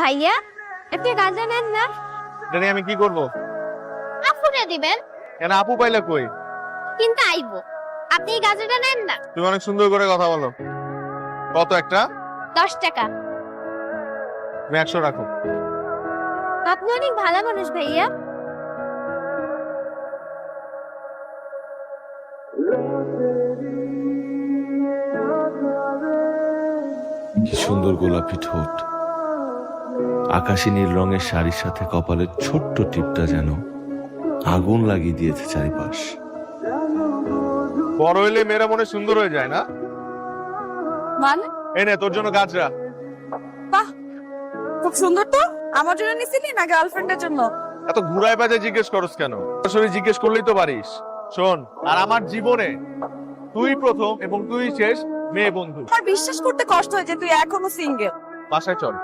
ভাইয়া একটা গাঁজা নেন না। জানি আমি কি করব? আপুরে দিবেন। কেন আপু পাইলে কই? কিন্তু আইবো। আপনি এই গাঁজাটা নেন না। তুমি অনেক সুন্দর করে কথা বলো। কত একটা? 10 টাকা। তুমি 100 রাখো। আপনি অনেক ভালো মানুষ ভাইয়া। কি সুন্দর গোলাপি ঠোঁট, আকাশী নীল রঙের শাড়ির সাথে কপালের ছোট্ট টিপটা যেন আগুন লাগিয়ে দিয়েছে চারিপাশ। বড় হইলে মেয়েরা মনে সুন্দর হয়ে যায় না? মানে এই নে তোর জন্য গাজরা। বাহ, খুব সুন্দর তো। আমার জন্য নিছিলি না গার্লফ্রেন্ডের জন্য? এত ঘুরায় বাজে জিজ্ঞেস করস কেন? আসলে জিজ্ঞেস করলেই তো পারিস। শোন, আর আমার জীবনে তুই প্রথম এবং তুই শেষ মেয়ে বন্ধু। আমার বিশ্বাস করতে কষ্ট হয় যে তুই এখনো সিঙ্গেল। বাসায় চল।